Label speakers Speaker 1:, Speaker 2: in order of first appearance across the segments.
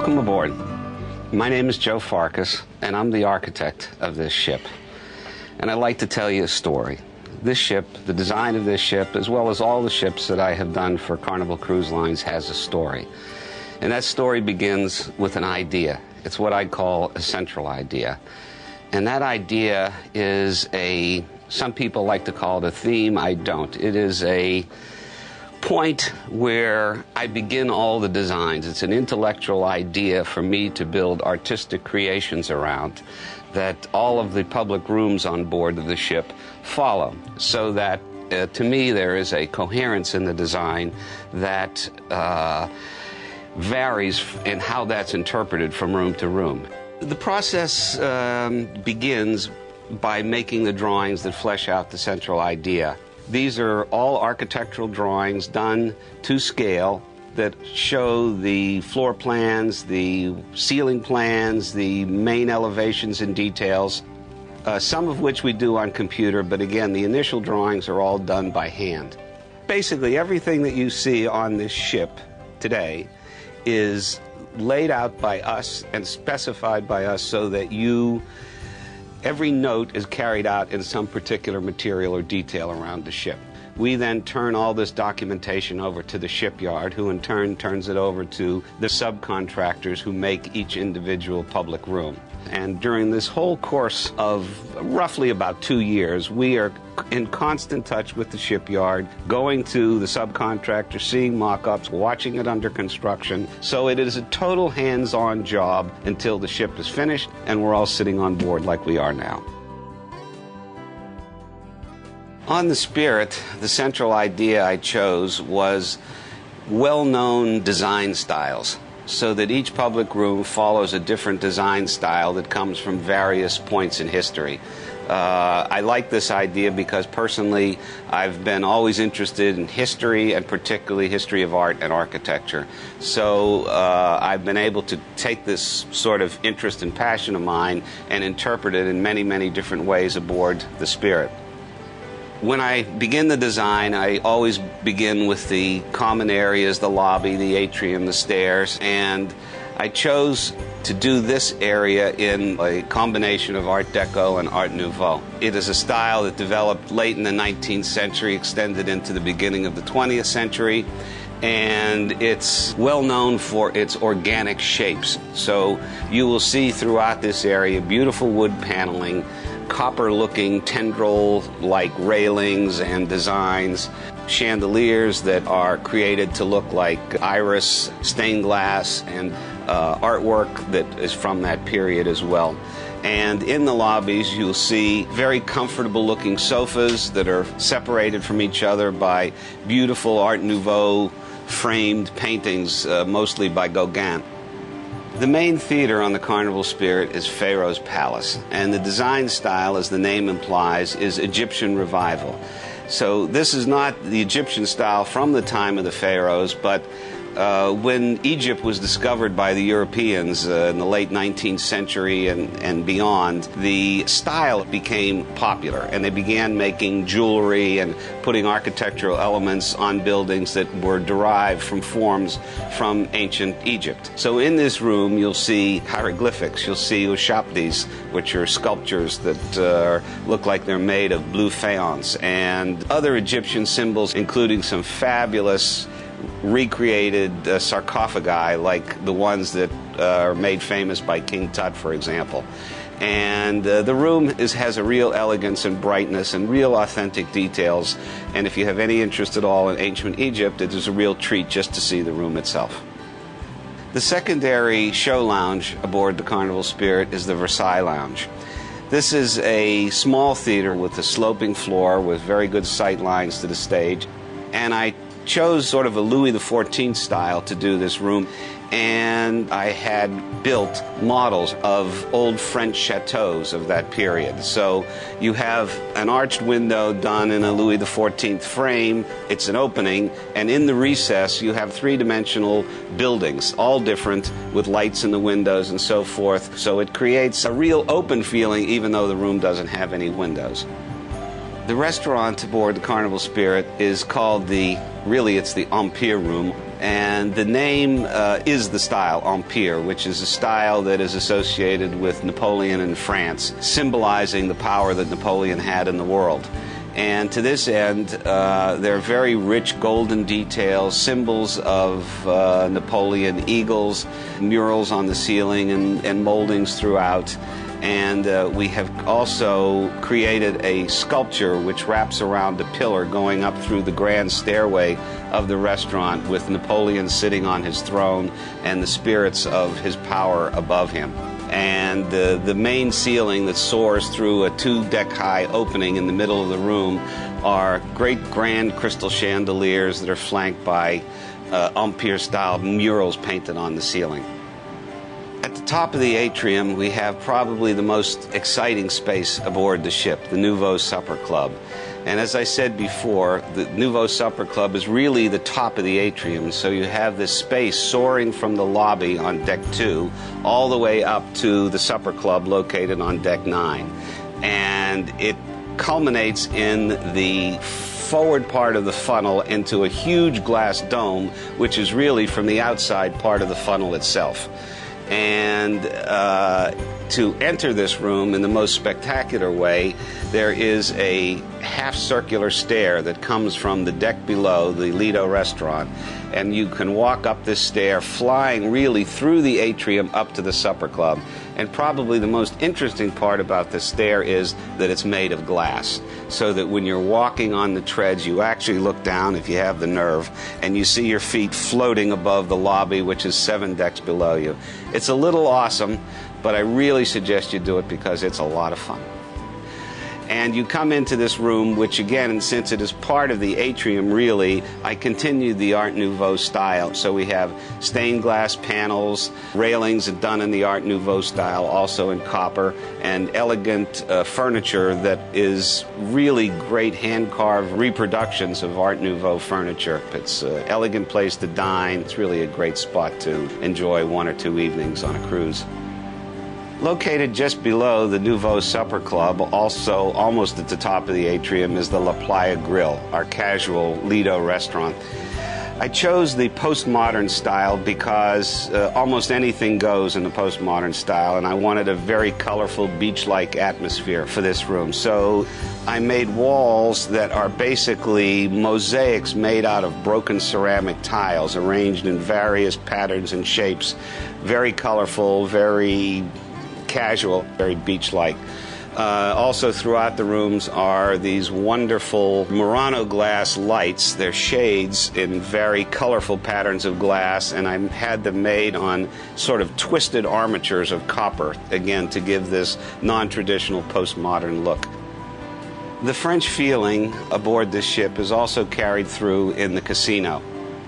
Speaker 1: Welcome aboard. My name is Joe Farkas, and I'm the architect of this ship. And I'd like to tell you a story. This ship, the design of this ship, as well as all the ships that I have done for Carnival Cruise Lines, has a story. And that story begins with an idea. It's what I call a central idea. And that idea is some people like to call it a theme. I don't. It is a point where I begin all the designs. It's an intellectual idea for me to build artistic creations around that all of the public rooms on board of the ship follow, so that to me there is a coherence in the design that varies in how that's interpreted from room to room. The process begins by making the drawings that flesh out the central idea. These are all architectural drawings done to scale that show the floor plans, the ceiling plans, the main elevations and details, some of which we do on computer, but again, the initial drawings are all done by hand. Basically, everything that you see on this ship today is laid out by us and specified by us so that every note is carried out in some particular material or detail around the ship. We then turn all this documentation over to the shipyard, who in turn turns it over to the subcontractors who make each individual public room. And during this whole course of roughly about 2 years, we are in constant touch with the shipyard, going to the subcontractor, seeing mock-ups, watching it under construction. So it is a total hands-on job until the ship is finished and we're all sitting on board like we are now. On the Spirit, the central idea I chose was well-known design styles, so that each public room follows a different design style that comes from various points in history. I like this idea because personally I've been always interested in history, and particularly history of art and architecture. So I've been able to take this sort of interest and passion of mine and interpret it in many, many different ways aboard the Spirit. When I begin the design, I always begin with the common areas, the lobby, the atrium, the stairs, and I chose to do this area in a combination of Art Deco and Art Nouveau. It is a style that developed late in the 19th century, extended into the beginning of the 20th century, and it's well known for its organic shapes. So you will see throughout this area beautiful wood paneling, copper-looking tendril-like railings and designs, chandeliers that are created to look like iris, stained glass, and artwork that is from that period as well. And in the lobbies you'll see very comfortable-looking sofas that are separated from each other by beautiful Art Nouveau framed paintings, mostly by Gauguin. The main theater on the Carnival Spirit is Pharaoh's Palace, and the design style, as the name implies, is Egyptian Revival. So this is not the Egyptian style from the time of the pharaohs, but when Egypt was discovered by the Europeans in the late 19th century and beyond, the style became popular, and they began making jewelry and putting architectural elements on buildings that were derived from forms from ancient Egypt. So in this room you'll see hieroglyphics, you'll see ushabtis, which are sculptures that look like they're made of blue faience, and other Egyptian symbols, including some fabulous recreated sarcophagi like the ones that are made famous by King Tut, for example. And the room has a real elegance and brightness and real authentic details, and if you have any interest at all in ancient Egypt, it is a real treat just to see the room itself. The secondary show lounge aboard the Carnival Spirit is the Versailles Lounge. This is a small theater with a sloping floor with very good sight lines to the stage, and I chose sort of a Louis XIV style to do this room, and I had built models of old French chateaus of that period. So you have an arched window done in a Louis XIV frame, it's an opening, and in the recess you have three-dimensional buildings, all different, with lights in the windows and so forth. So it creates a real open feeling even though the room doesn't have any windows. The restaurant aboard the Carnival Spirit is called the Really, it's the Empire room. And the name is the style Empire, which is a style that is associated with Napoleon and France, symbolizing the power that Napoleon had in the world. And to this end, there are very rich golden details, symbols of Napoleon, eagles, murals on the ceiling, and moldings throughout. And we have also created a sculpture which wraps around a pillar going up through the grand stairway of the restaurant, with Napoleon sitting on his throne and the spirits of his power above him. And the main ceiling that soars through a 2-deck high opening in the middle of the room are great grand crystal chandeliers that are flanked by Empire-style murals painted on the ceiling. At the top of the atrium, we have probably the most exciting space aboard the ship, the Nouveau Supper Club. And as I said before, the Nouveau Supper Club is really the top of the atrium, so you have this space soaring from the lobby on deck 2 all the way up to the Supper Club located on deck 9. And it culminates in the forward part of the funnel into a huge glass dome, which is really from the outside part of the funnel itself. And to enter this room in the most spectacular way, there is a half-circular stair that comes from the deck below, the Lido restaurant, and you can walk up this stair flying really through the atrium up to the Supper Club. And probably the most interesting part about the stair is that it's made of glass, so that when you're walking on the treads, you actually look down, if you have the nerve, and you see your feet floating above the lobby, which is 7 decks below you. It's a little awesome, but I really suggest you do it because it's a lot of fun. And you come into this room, which again, since it is part of the atrium really, I continued the Art Nouveau style. So we have stained glass panels, railings done in the Art Nouveau style, also in copper, and elegant furniture that is really great hand-carved reproductions of Art Nouveau furniture. It's an elegant place to dine. It's really a great spot to enjoy 1 or 2 evenings on a cruise. Located just below the Nouveau Supper Club, also almost at the top of the atrium, is the La Playa Grill, our casual Lido restaurant. I chose the postmodern style because almost anything goes in the postmodern style, and I wanted a very colorful beach-like atmosphere for this room. So I made walls that are basically mosaics made out of broken ceramic tiles arranged in various patterns and shapes. Very colorful, very casual, very beach-like. Also throughout the rooms are these wonderful Murano glass lights. They're shades in very colorful patterns of glass, and I had them made on sort of twisted armatures of copper, again, to give this non-traditional postmodern look. The French feeling aboard this ship is also carried through in the casino.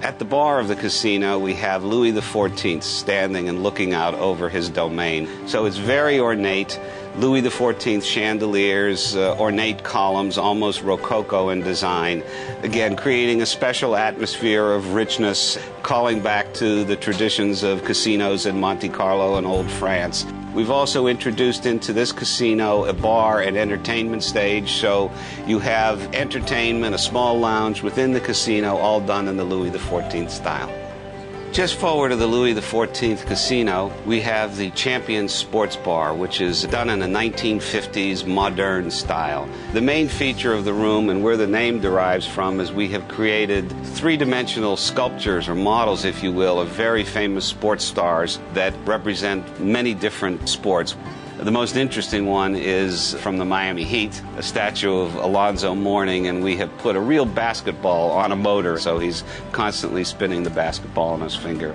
Speaker 1: At the bar of the casino, we have Louis XIV standing and looking out over his domain. So it's very ornate. Louis XIV chandeliers, ornate columns, almost Rococo in design. Again, creating a special atmosphere of richness, calling back to the traditions of casinos in Monte Carlo and old France. We've also introduced into this casino a bar and entertainment stage, so you have entertainment, a small lounge within the casino, all done in the Louis XIV style. Just forward of the Louis XIV casino, we have the Champions Sports Bar, which is done in a 1950s modern style. The main feature of the room, and where the name derives from, is we have created three-dimensional sculptures, or models, if you will, of very famous sports stars that represent many different sports. The most interesting one is from the Miami Heat, a statue of Alonzo Mourning, and we have put a real basketball on a motor, so he's constantly spinning the basketball on his finger.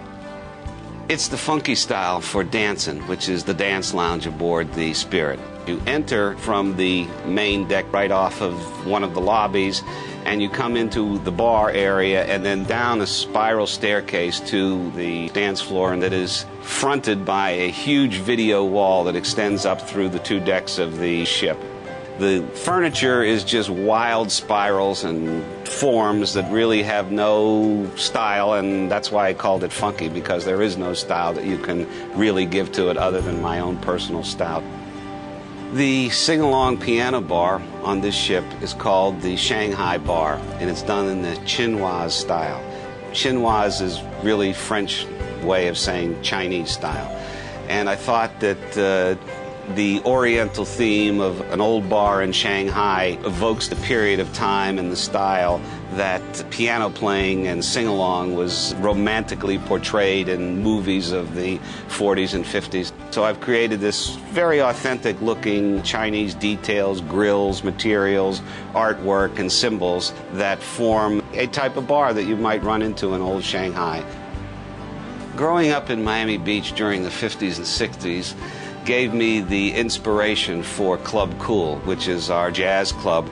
Speaker 1: It's the funky style for dancing, which is the dance lounge aboard the Spirit. You enter from the main deck right off of one of the lobbies, and you come into the bar area and then down a spiral staircase to the dance floor, and that is fronted by a huge video wall that extends up through the 2 decks of the ship. The furniture is just wild spirals and forms that really have no style, and that's why I called it funky, because there is no style that you can really give to it other than my own personal style. The sing-along piano bar on this ship is called the Shanghai Bar, and it's done in the chinoise style. Chinoise is really French way of saying Chinese style. And I thought that the oriental theme of an old bar in Shanghai evokes the period of time and the style that piano playing and sing-along was romantically portrayed in movies of the 40s and 50s. So I've created this very authentic looking Chinese details, grills, materials, artwork, and symbols that form a type of bar that you might run into in old Shanghai. Growing up in Miami Beach during the 50s and 60s gave me the inspiration for Club Cool, which is our jazz club.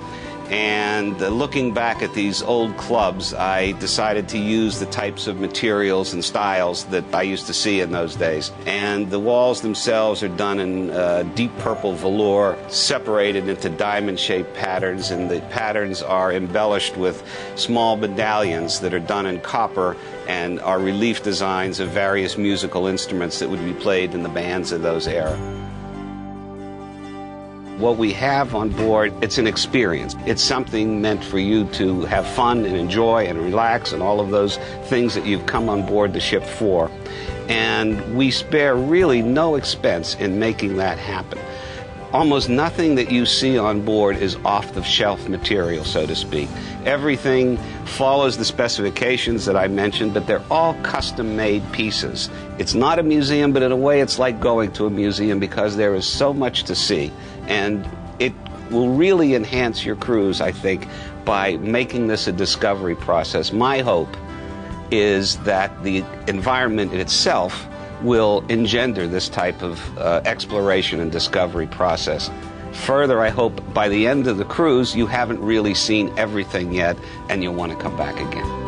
Speaker 1: And looking back at these old clubs, I decided to use the types of materials and styles that I used to see in those days. And the walls themselves are done in deep purple velour, separated into diamond-shaped patterns, and the patterns are embellished with small medallions that are done in copper and are relief designs of various musical instruments that would be played in the bands of those era. What we have on board, it's an experience. It's something meant for you to have fun and enjoy and relax and all of those things that you've come on board the ship for. And we spare really no expense in making that happen. Almost nothing that you see on board is off-the-shelf material, so to speak. Everything follows the specifications that I mentioned, but they're all custom-made pieces. It's not a museum, but in a way it's like going to a museum because there is so much to see. And it will really enhance your cruise, I think, by making this a discovery process. My hope is that the environment in itself will engender this type of exploration and discovery process. Further, I hope by the end of the cruise you haven't really seen everything yet and you'll want to come back again.